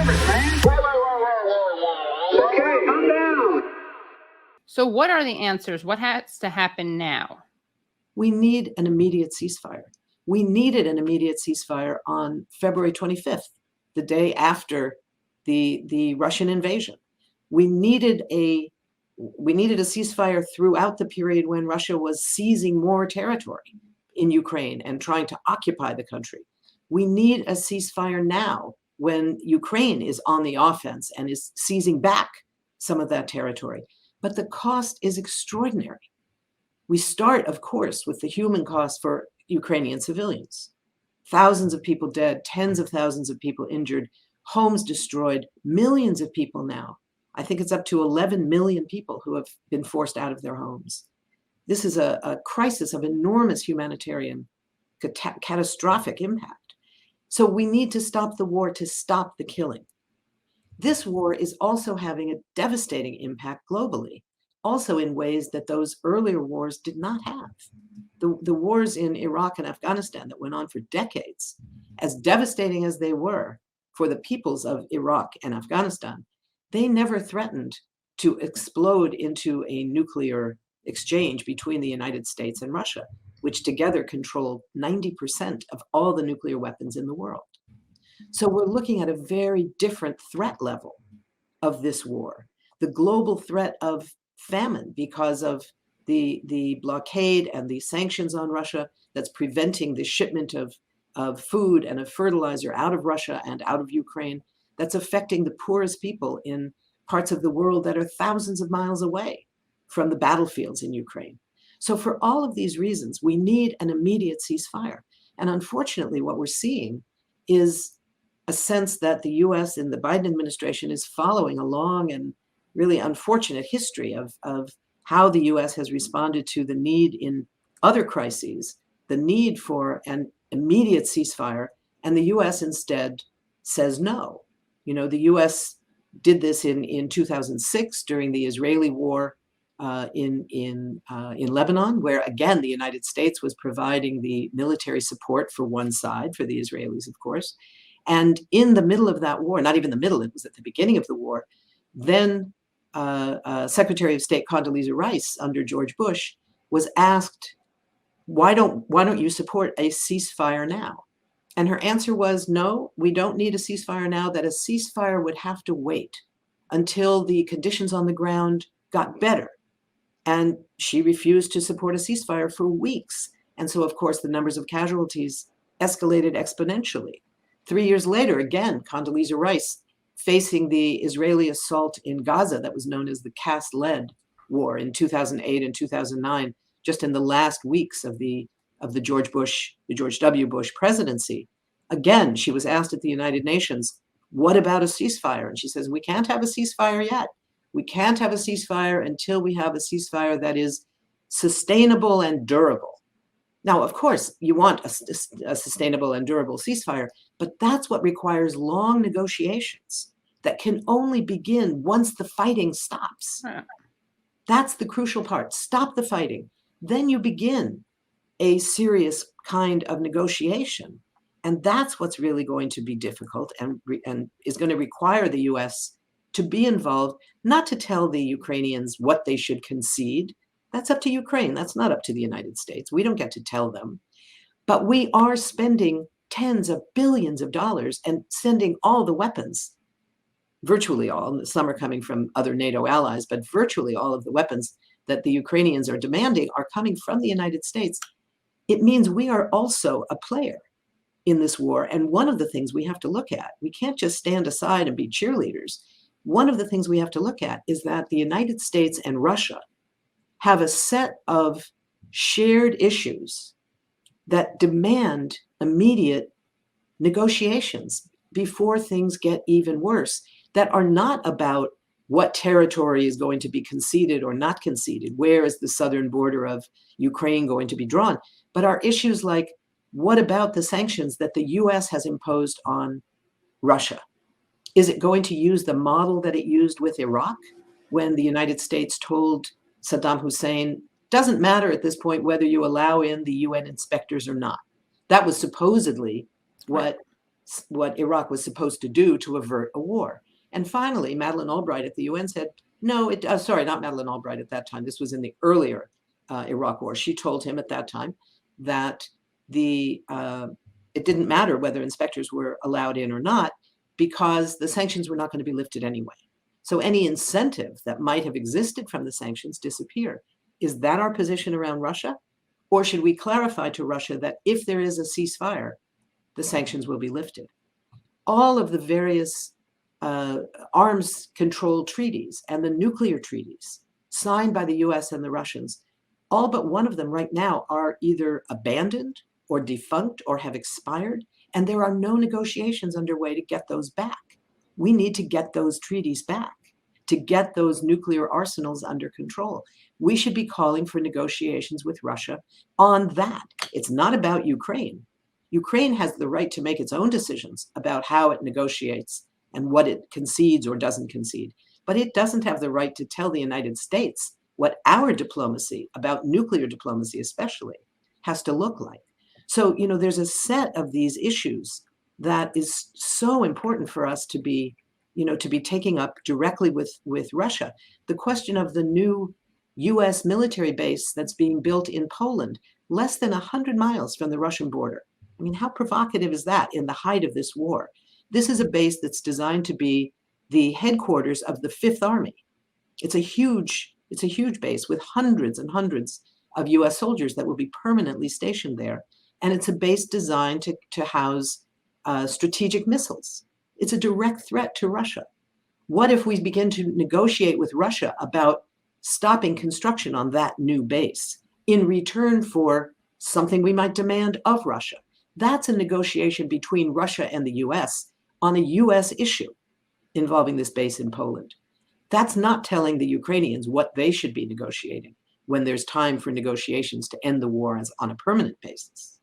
service, man. Okay, calm down. So what are the answers? What has to happen now? We need an immediate ceasefire. We needed an immediate ceasefire on February 25th, the day after the Russian invasion. We needed a ceasefire throughout the period when Russia was seizing more territory in Ukraine and trying to occupy the country. We need a ceasefire now when Ukraine is on the offense and is seizing back some of that territory. But the cost is extraordinary. We start, of course, with the human cost for Ukrainian civilians. Thousands of people dead, tens of thousands of people injured, homes destroyed, millions of people now. I think it's up to 11 million people who have been forced out of their homes. This is a crisis of enormous humanitarian, catastrophic impact. So we need to stop the war to stop the killing. This war is also having a devastating impact globally, also in ways that those earlier wars did not have. The wars in Iraq and Afghanistan that went on for decades, as devastating as they were for the peoples of Iraq and Afghanistan, they never threatened to explode into a nuclear exchange between the United States and Russia, which together control 90% of all the nuclear weapons in the world. So we're looking at a very different threat level of this war. The global threat of famine because of the blockade and the sanctions on Russia that's preventing the shipment of food and of fertilizer out of Russia and out of Ukraine, that's affecting the poorest people in parts of the world that are thousands of miles away from the battlefields in Ukraine. So for all of these reasons, we need an immediate ceasefire. And unfortunately, what we're seeing is a sense that the US and the Biden administration is following a long and really unfortunate history of how the US has responded to the need in other crises, the need for an immediate ceasefire, and the US instead says no. You know, the US did this in 2006 during the Israeli war in Lebanon, where again the United States was providing the military support for one side, for the Israelis, of course. And in the middle of that war, not even the middle, it was at the beginning of the war, then Secretary of State Condoleezza Rice under George Bush was asked, why don't you support a ceasefire now? And her answer was, no, we don't need a ceasefire now, that a ceasefire would have to wait until the conditions on the ground got better. And she refused to support a ceasefire for weeks. And so, of course, the numbers of casualties escalated exponentially. 3 years later, again, Condoleezza Rice, facing the Israeli assault in Gaza that was known as the cast-lead war in 2008 and 2009, just in the last weeks of the George W. Bush presidency. Again, she was asked at the United Nations, what about a ceasefire? And she says, we can't have a ceasefire yet. We can't have a ceasefire until we have a ceasefire that is sustainable and durable. Now, of course, you want a sustainable and durable ceasefire, but that's what requires long negotiations that can only begin once the fighting stops. That's the crucial part. Stop the fighting. Then you begin a serious kind of negotiation. And that's what's really going to be difficult and is going to require the US to be involved, not to tell the Ukrainians what they should concede. That's up to Ukraine. That's not up to the United States. We don't get to tell them. But we are spending tens of billions of dollars and sending all the weapons, virtually all, some are coming from other NATO allies, but virtually all of the weapons that the Ukrainians are demanding are coming from the United States. It means we are also a player in this war. And one of the things we have to look at, we can't just stand aside and be cheerleaders. One of the things we have to look at is that the United States and Russia have a set of shared issues that demand immediate negotiations before things get even worse, that are not about what territory is going to be conceded or not conceded, where is the southern border of Ukraine going to be drawn, but are issues like, what about the sanctions that the US has imposed on Russia? Is it going to use the model that it used with Iraq when the United States told Saddam Hussein, doesn't matter at this point whether you allow in the UN inspectors or not? That was supposedly what what Iraq was supposed to do to avert a war. And finally, Madeleine Albright at the UN said, no, sorry, not Madeleine Albright at that time. This was in the earlier Iraq war. She told him at that time that it didn't matter whether inspectors were allowed in or not, because the sanctions were not going to be lifted anyway. So any incentive that might have existed from the sanctions disappear. Is that our position around Russia? Or should we clarify to Russia that if there is a ceasefire, the sanctions will be lifted? All of the various arms control treaties and the nuclear treaties signed by the US and the Russians, all but one of them right now are either abandoned or defunct or have expired, and there are no negotiations underway to get those back. We need to get those treaties back, to get those nuclear arsenals under control. We should be calling for negotiations with Russia on that. It's not about Ukraine. Ukraine has the right to make its own decisions about how it negotiates and what it concedes or doesn't concede. But it doesn't have the right to tell the United States what our diplomacy, about nuclear diplomacy especially, has to look like. So, there's a set of these issues that is so important for us to be taking up directly with Russia. The question of the new US military base that's being built in Poland, less than 100 miles from the Russian border. I mean, how provocative is that in the height of this war? This is a base that's designed to be the headquarters of the Fifth Army. It's a huge base with hundreds and hundreds of US soldiers that will be permanently stationed there. And it's a base designed to house strategic missiles. It's a direct threat to Russia. What if we begin to negotiate with Russia about stopping construction on that new base in return for something we might demand of Russia? That's a negotiation between Russia and the US on a US issue involving this base in Poland. That's not telling the Ukrainians what they should be negotiating when there's time for negotiations to end the war on a permanent basis.